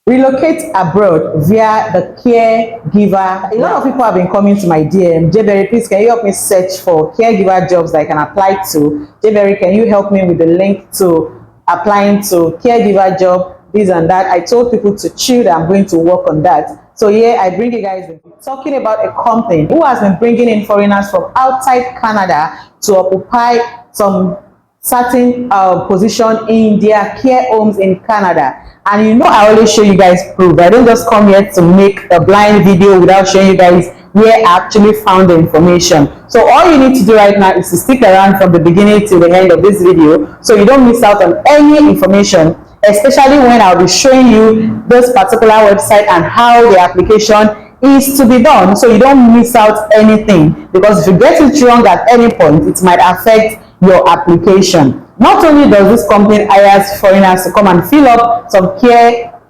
Relocate abroad via the Caregiver. A lot of people have been coming to my DM. Jayberry, please can you help me search for caregiver jobs that I can apply to? Jayberry, can you help me with the link to applying to caregiver job, this and that? I told people to chill, that I'm going to work on that. So yeah, I bring you guys in. Talking about a company who has been bringing in foreigners from outside Canada to occupy some certain position in their care homes in Canada. And you know, I always show you guys proof. I don't just come here to make a blind video without showing you guys where I actually found the information. So all you need to do right now is to stick around from the beginning to the end of this video so you don't miss out on any information, especially when I'll be showing you this particular website and how the application is to be done, so you don't miss out anything, because if you get it wrong at any point, it might affect your application. Not only does this company hire foreigners to come and fill up some care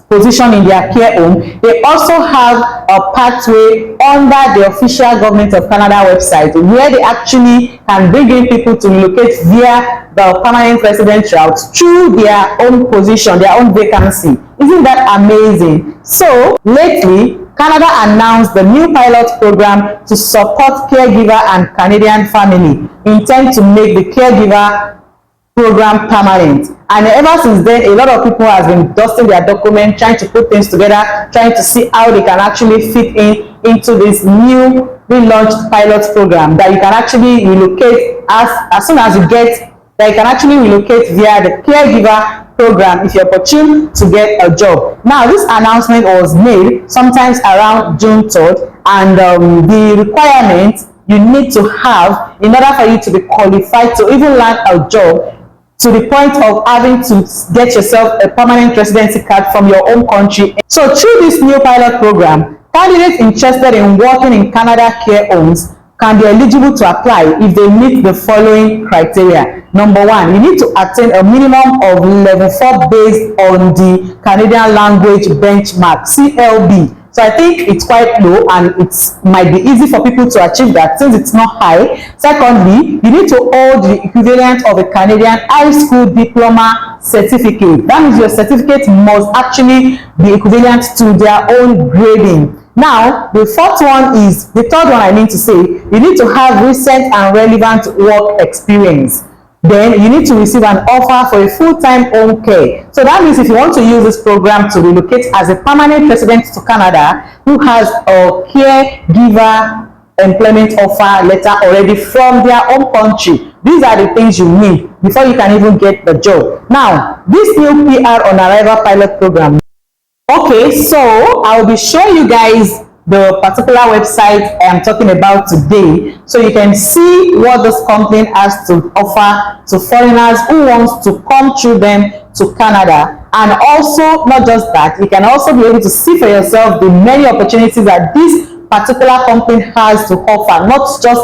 position in their care home, they also have a pathway under the official Government of Canada website where they actually can bring in people to relocate via the permanent resident route through their own position, their own vacancy. Isn't that amazing? So lately, Canada announced the new pilot program to support caregiver and Canadian family, intent to make the caregiver program permanent. And ever since then, a lot of people have been dusting their document, trying to put things together, trying to see how they can actually fit into this new relaunched pilot program that you can actually relocate as soon as you get, that you can actually relocate via the caregiver program if you're opportune to get a job. Now, this announcement was made sometimes around June 3rd, and the requirement you need to have in order for you to be qualified to even land a job, to the point of having to get yourself a permanent residency card from your own country. So through this new pilot program, candidates interested in working in Canada care homes can be eligible to apply if they meet the following criteria. Number one, you need to attain a minimum of level 4 based on the Canadian language benchmark, CLB. So I think it's quite low, and it might be easy for people to achieve that since it's not high. Secondly, you need to hold the equivalent of a Canadian high school diploma certificate. That means your certificate must actually be equivalent to their own grading. Now, the third one I mean to say, you need to have recent and relevant work experience. Then you need to receive an offer for a full-time home care. So that means if you want to use this program to relocate as a permanent resident to Canada who has a caregiver employment offer letter already from their own country, these are the things you need before you can even get the job. Now, this new PR on arrival pilot program. Okay, so I'll be showing you guys the particular website I am talking about today, so you can see what this company has to offer to foreigners who want to come through them to Canada. And also, not just that, you can also be able to see for yourself the many opportunities that this particular company has to offer, not just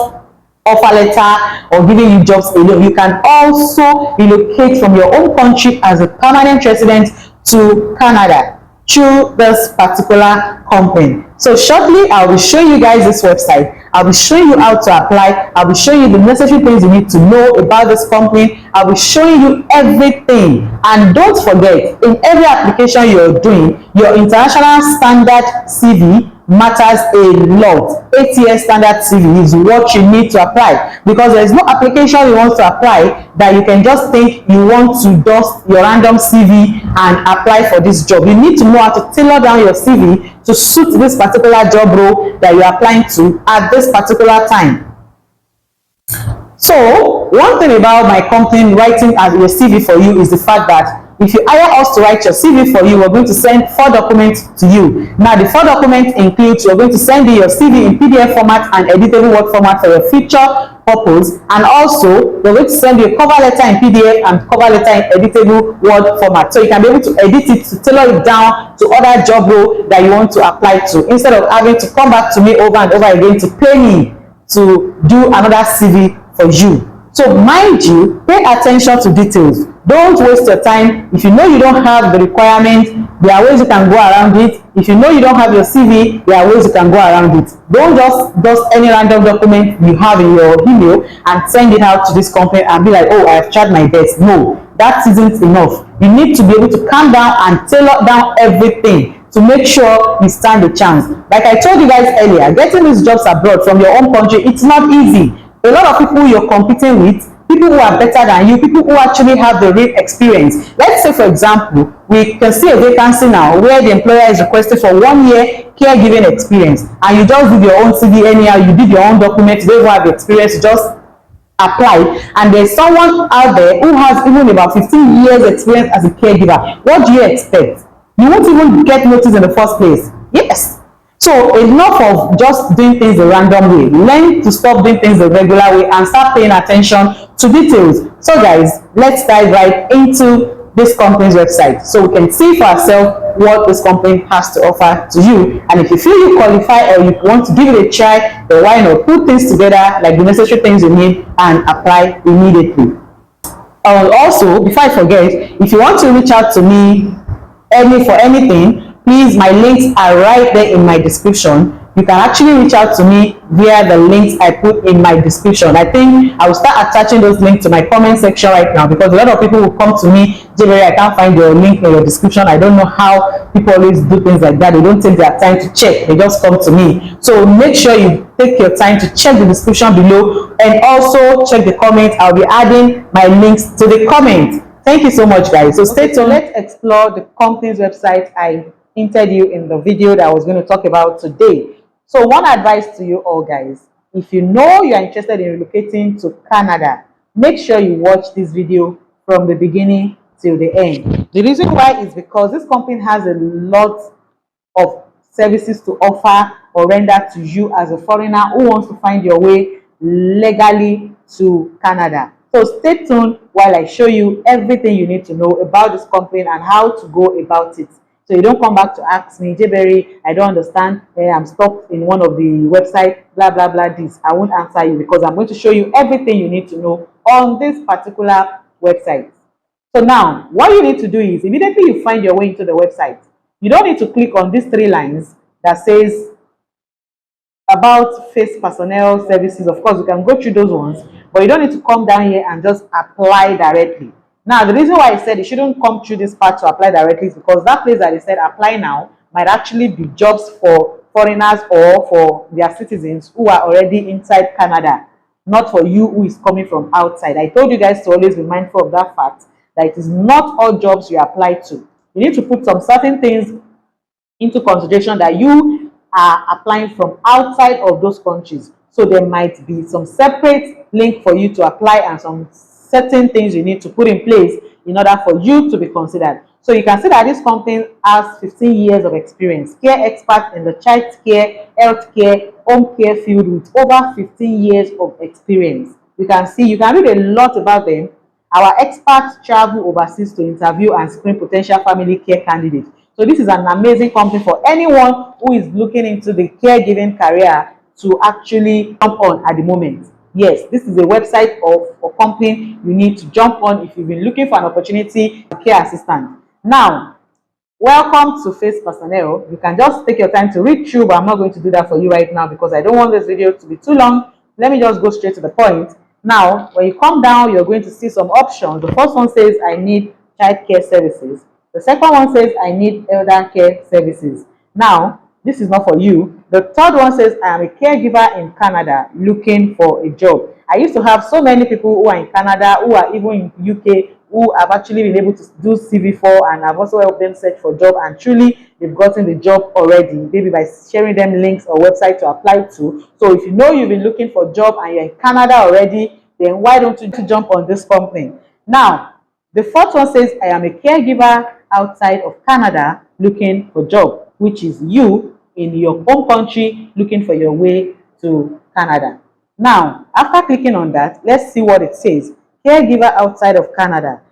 offer letter or giving you jobs alone. You can also relocate from your own country as a permanent resident to Canada through this particular company. So shortly, I'll be showing you guys this website. I'll be showing you how to apply. I'll be showing you the necessary things you need to know about this company. I'll be showing you everything. And don't forget, in every application you're doing, your international standard CV matters a lot. ATS standard CV is what you need to apply, because there is no application you want to apply that you can just think you want to dust your random CV and apply for this job. You need to know how to tailor down your CV to suit this particular job role that you're applying to at this particular time. So one thing about my company writing as your CV for you is the fact that if you hire us to write your CV for you, we're going to send 4 documents to you. Now, the 4 documents include, we're going to send you your CV in PDF format and editable Word format for your future purpose. And also, we're going to send you a cover letter in PDF and cover letter in editable Word format. So you can be able to edit it to tailor it down to other job role that you want to apply to, instead of having to come back to me over and over again to pay me to do another CV for you. So mind you, pay attention to details. Don't waste your time. If you know you don't have the requirements, there are ways you can go around it. If you know you don't have your CV, there are ways you can go around it. Don't just any random document you have in your email and send it out to this company and be like, oh, I have tried my best. No, that isn't enough. You need to be able to calm down and tailor down everything to make sure you stand a chance. Like I told you guys earlier, getting these jobs abroad from your own country, it's not easy. A lot of people you're competing with, people who are better than you, people who actually have the real experience. Let's say, for example, we can see a vacancy now where the employer is requesting for 1 year caregiving experience, and you just did your own CV anyhow, you did your own documents, you don't even have the experience, you just apply, and there's someone out there who has even about 15 years experience as a caregiver. What do you expect? You won't even get noticed in the first place. Yes. So enough of just doing things the random way. Learn to stop doing things the regular way and start paying attention to details. So guys, let's dive right into this company's website so we can see for ourselves what this company has to offer to you. And if you feel you qualify or you want to give it a try, then why not put things together, like the necessary things you need, and apply immediately. Also, before I forget, if you want to reach out to me for anything, please, my links are right there in my description. You can actually reach out to me via the links I put in my description. I think I will start attaching those links to my comment section right now, because a lot of people will come to me, Jebere, I can't find your link in your description. I don't know how people always do things like that. They don't take their time to check. They just come to me. So make sure you take your time to check the description below, and also check the comments. I'll be adding my links to the comments. Thank you so much, guys. So stay tuned. So let's explore the company's website I hinted you in the video that I was going to talk about today. So one advice to you all, guys, if you know you are interested in relocating to Canada, make sure you watch this video from the beginning till the end. The reason why is because this company has a lot of services to offer or render to you as a foreigner who wants to find your way legally to Canada. So stay tuned while I show you everything you need to know about this company and how to go about it. So you don't come back to ask me, Jebere, I don't understand, I'm stuck in one of the websites, blah, blah, blah, this. I won't answer you, because I'm going to show you everything you need to know on this particular website. So now, what you need to do is, immediately you find your way into the website, you don't need to click on these 3 lines that says about face personnel services. Of course, you can go through those ones, but you don't need to come down here and just apply directly. Now, the reason why I said you shouldn't come through this part to apply directly is because that place that they said apply now might actually be jobs for foreigners or for their citizens who are already inside Canada, not for you who is coming from outside. I told you guys to always be mindful of that fact, that it is not all jobs you apply to. You need to put some certain things into consideration, that you are applying from outside of those countries. So there might be some separate link for you to apply and some certain things you need to put in place in order for you to be considered. So you can see that this company has 15 years of experience, care expert in the child care, health care, home care field with over 15 years of experience. You can see, you can read a lot about them. Our experts travel overseas to interview and screen potential family care candidates. So this is an amazing company for anyone who is looking into the caregiving career to actually jump on at the moment. Yes, this is a website of a company you need to jump on if you've been looking for an opportunity as a care assistant. Now, welcome to Face Personnel. You can just take your time to read through, but I'm not going to do that for you right now because I don't want this video to be too long. Let me just go straight to the point. Now, when you come down, you're going to see some options. The first one says, I need child care services. The second one says, I need elder care services. Now, this is not for you. The third one says, I am a caregiver in Canada looking for a job. I used to have so many people who are in Canada, who are even in UK, who have actually been able to do CV for, and I've also helped them search for a job, and truly they've gotten the job already, maybe by sharing them links or website to apply to. So if you know you've been looking for a job and you're in Canada already, then why don't you jump on this company? Now, the fourth one says, I am a caregiver outside of Canada looking for a job, which is you in your home country looking for your way to Canada. Now, after clicking on that, let's see what it says. Caregiver outside of Canada.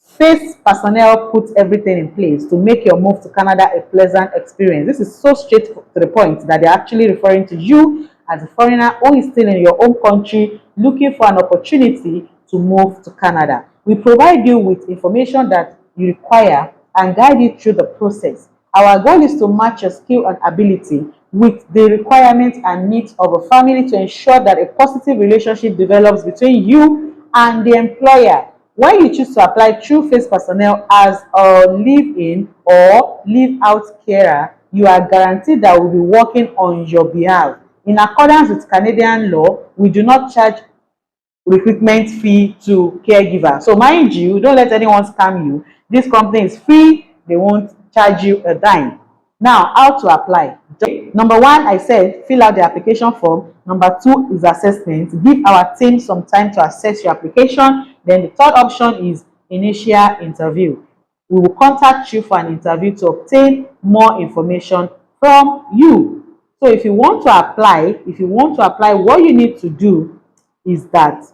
Face Personnel puts everything in place to make your move to Canada a pleasant experience. This is so straight to the point that they're actually referring to you as a foreigner who is still in your home country looking for an opportunity to move to Canada. We provide you with information that you require and guide you through the process. Our goal is to match your skill and ability with the requirements and needs of a family to ensure that a positive relationship develops between you and the employer. When you choose to apply through Face Personnel as a live-in or live-out carer, you are guaranteed that we'll be working on your behalf. In accordance with Canadian law, we do not charge recruitment fee to caregiver. So mind you, don't let anyone scam you. This company is free, they won't charge you a dime. Now, how to apply? Number one, I said fill out the application form. Number two is assessment. Give our team some time to assess your application. Then the third option is initial interview. We will contact you for an interview to obtain more information from you. So if you want to apply, what you need to do is that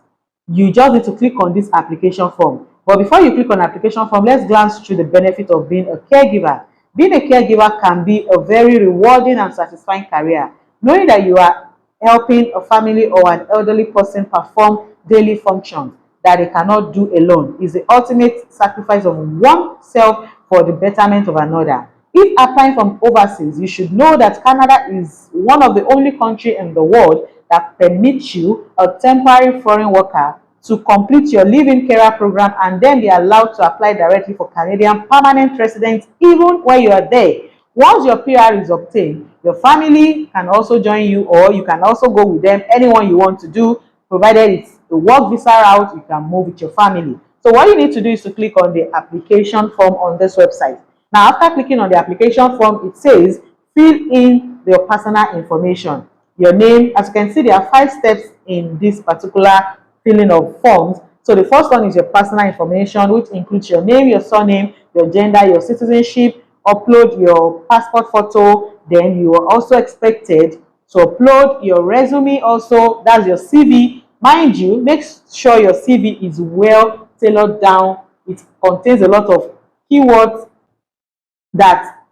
you just need to click on this application form. But before you click on application form, let's glance through the benefit of being a caregiver. Being a caregiver can be a very rewarding and satisfying career. Knowing that you are helping a family or an elderly person perform daily functions that they cannot do alone is the ultimate sacrifice of oneself for the betterment of another. If applying from overseas, you should know that Canada is one of the only countries in the world that permits you, a temporary foreign worker, to complete your live-in carer program and then be allowed to apply directly for Canadian permanent residence even when you are there. Once your PR is obtained, your family can also join you, or you can also go with them, anyone you want to do, provided it's a work visa route, you can move with your family. So what you need to do is to click on the application form on this website. Now, after clicking on the application form, it says fill in your personal information. Your name, as you can see, there are 5 steps in this particular filling of forms. So the first one is your personal information, which includes your name, your surname, your gender, your citizenship. Upload your passport photo. Then you are also expected to upload your resume also, that's your CV. Mind you, make sure your CV is well tailored down. It contains a lot of keywords that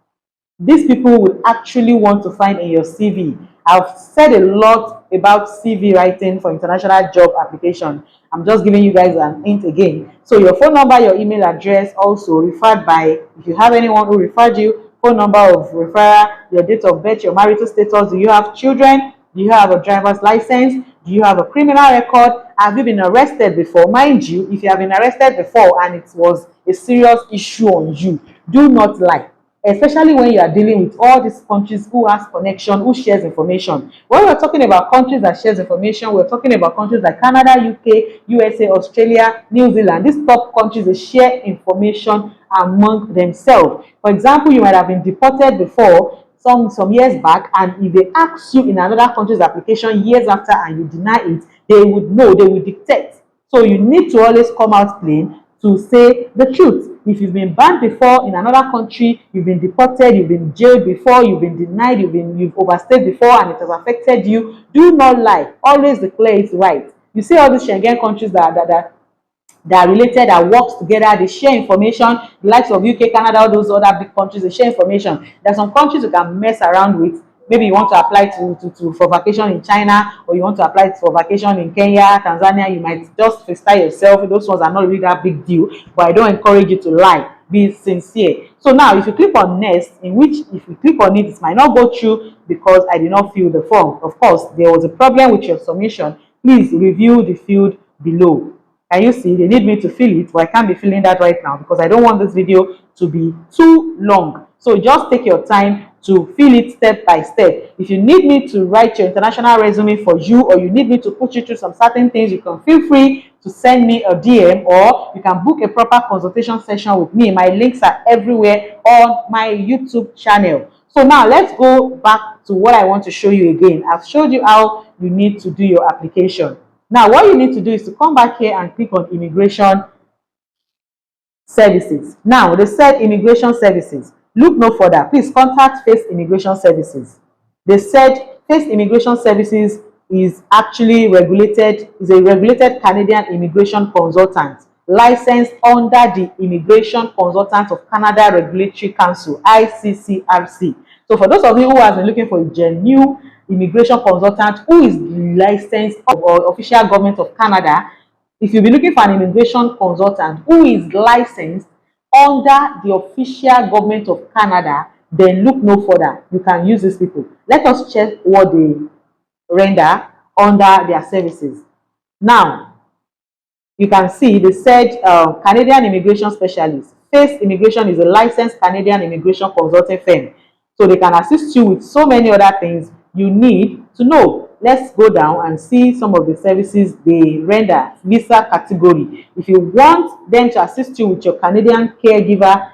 these people would actually want to find in your CV. I've said a lot about CV writing for international job application. I'm just giving you guys an hint again. So your phone number, your email address, also referred by, if you have anyone who referred you, phone number of referrer, your date of birth, your marital status, do you have children, do you have a driver's license, do you have a criminal record, have you been arrested before? Mind you, if you have been arrested before and it was a serious issue on you, do not lie. Especially when you are dealing with all these countries who has connection, who shares information. When we're talking about countries that shares information, we're talking about countries like Canada, UK, USA, Australia, New Zealand. These top countries, they share information among themselves. For example, you might have been deported before some years back, and if they ask you in another country's application years after and you deny it, they would know, they will dictate. So you need to always come out clean to say the truth. If you've been banned before in another country, you've been deported, you've been jailed before, you've been denied, you've overstayed before and it has affected you, do not lie. Always declare it right. You see all these Schengen countries that are related, that works together, they share information. The likes of UK, Canada, all those other big countries, they share information. There are some countries you can mess around with. Maybe you want to apply for vacation in China, or you want to apply for vacation in Kenya, Tanzania. You might just freestyle yourself. Those ones are not really that big deal, but I don't encourage you to lie. Be sincere. So now, if you click on next, in which if you click on it, it might not go through because I did not fill the form. Of course, there was a problem with your submission. Please review the field below. Can you see? They need me to fill it, but I can't be filling that right now because I don't want this video to be too long. So just take your time to fill it step by step. If you need me to write your international resume for you, or you need me to put you through some certain things, you can feel free to send me a DM, or you can book a proper consultation session with me. My links are everywhere on my YouTube channel. So now let's go back to what I want to show you again. I've showed you how you need to do your application. Now, what you need to do is to come back here and click on immigration services. Now, they said immigration services. Look no further. Please contact Face Immigration Services. They said Face Immigration Services is actually regulated, is a regulated Canadian immigration consultant licensed under the Immigration Consultants of Canada Regulatory Council, ICCRC. So for those of you who have been looking for a genuine immigration consultant who is licensed or official government of Canada, If you'll be looking for an immigration consultant who is licensed under the official government of Canada, then look no further. You can use these people. Let us check what they render under their services. Now, you can see they said Canadian immigration specialist. Face Immigration is a licensed Canadian immigration consulting firm. So they can assist you with so many other things you need to know. Let's go down and see some of the services they render. Visa category. If you want them to assist you with your Canadian caregiver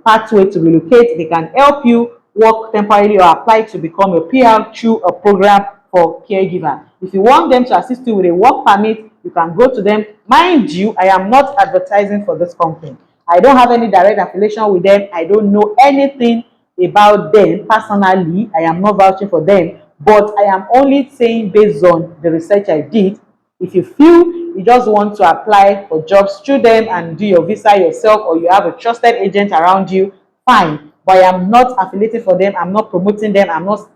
pathway to relocate, they can help you work temporarily or apply to become a PR through a program for caregiver. If you want them to assist you with a work permit, you can go to them. Mind you, I am not advertising for this company. I don't have any direct affiliation with them. I don't know anything about them personally. I am not vouching for them, but I am only saying based on the research I did. If you feel you just want to apply for jobs through them and do your visa yourself, or you have a trusted agent around you, fine. But I am not affiliated for them. I'm not promoting them. I'm not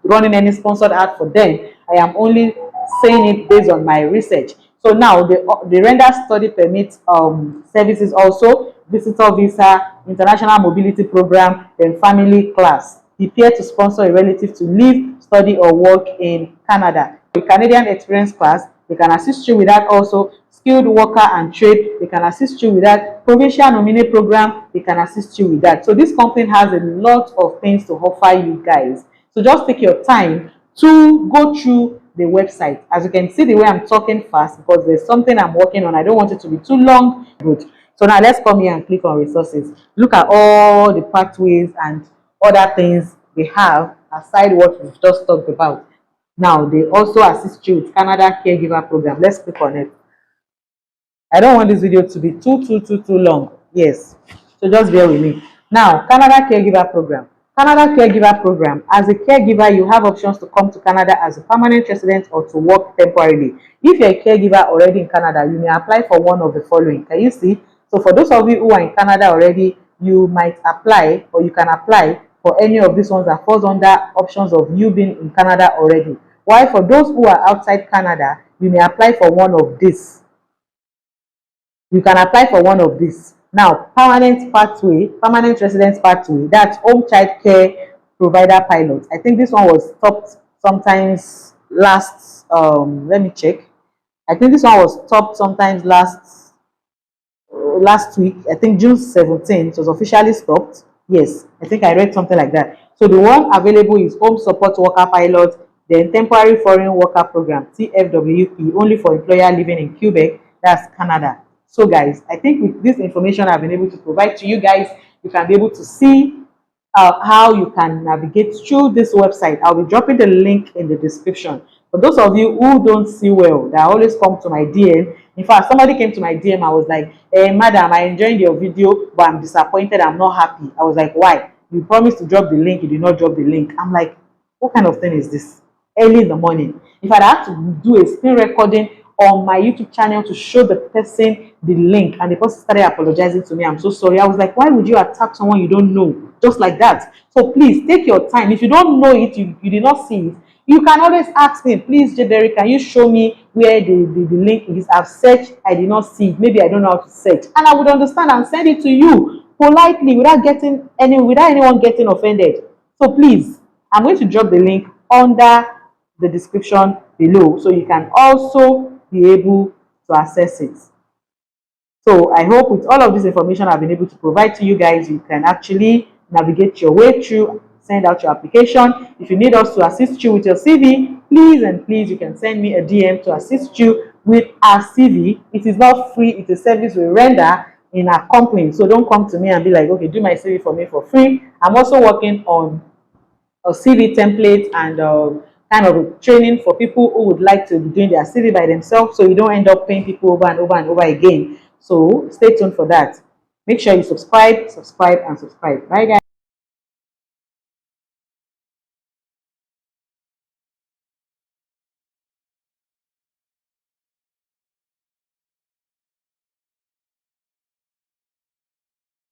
running any sponsored ad for them. I am only saying it based on my research. So now the render study permit services also, visitor visa, international mobility program, then family class. Prepare to sponsor a relative to live, study, or work in Canada. The Canadian experience class, they can assist you with that also. Skilled worker and trade, they can assist you with that. Provincial nominee program, they can assist you with that. So this company has a lot of things to offer you guys. So just take your time to go through the website. As you can see, the way I'm talking fast because there's something I'm working on. I don't want it to be too long. Good. So now let's come here and click on resources. Look at all the pathways and other things they have aside what we've just talked about. Now they also assist you with Canada Caregiver program. Let's click on it. I don't want this video to be too long. Yes. So just bear with me. Now, Canada Caregiver program. Canada Caregiver program. As a caregiver, you have options to come to Canada as a permanent resident or to work temporarily. If you're a caregiver already in Canada, you may apply for one of the following. Can you see? So for those of you who are in Canada already, you might apply, or you can apply for any of these ones that falls under options of you being in Canada already. While for those who are outside Canada, you may apply for one of these. You can apply for one of these. Now, permanent pathway, permanent residence pathway, that's home child care provider pilot. I think this one was stopped sometimes last, let me check. I think this one was stopped sometimes last week. I think June 17th was officially stopped. Yes, I think I read something like that. So the one available is home support worker pilot, then temporary foreign worker program, TFWP, only for employer living in Quebec, that's Canada. So guys, I think with this information I've been able to provide to you guys, you can be able to see how you can navigate through this website. I'll be dropping the link in the description. For those of you who don't see well, that always come to my DM. In fact, somebody came to my DM. I was like, hey, madam, I enjoyed your video, but I'm disappointed. I'm not happy. I was like, why? You promised to drop the link. You did not drop the link. I'm like, what kind of thing is this? Early in the morning. In fact, I had to do a screen recording on my YouTube channel to show the person the link, and the person started apologizing to me. I'm so sorry. I was like, why would you attack someone you don't know just like that? So please take your time. If you don't know it, you did not see it, you can always ask me, please Jeberi, can you show me where the link is? I've searched, I did not see it. Maybe I don't know how to search, and I would understand and send it to you politely without anyone getting offended. So please, I'm going to drop the link under the description below so you can also be able to access it. So I hope with all of this information I've been able to provide to you guys, you can actually navigate your way through, send out your application. If you need us to assist you with your CV, please you can send me a DM to assist you with our CV. It is not free, it's a service we render in our company. So don't come to me and be like, okay, do my CV for me for free. I'm also working on a CV template and kind of a training for people who would like to be doing their CV by themselves, so you don't end up paying people over and over again. So stay tuned for that. Make sure you subscribe. Bye guys.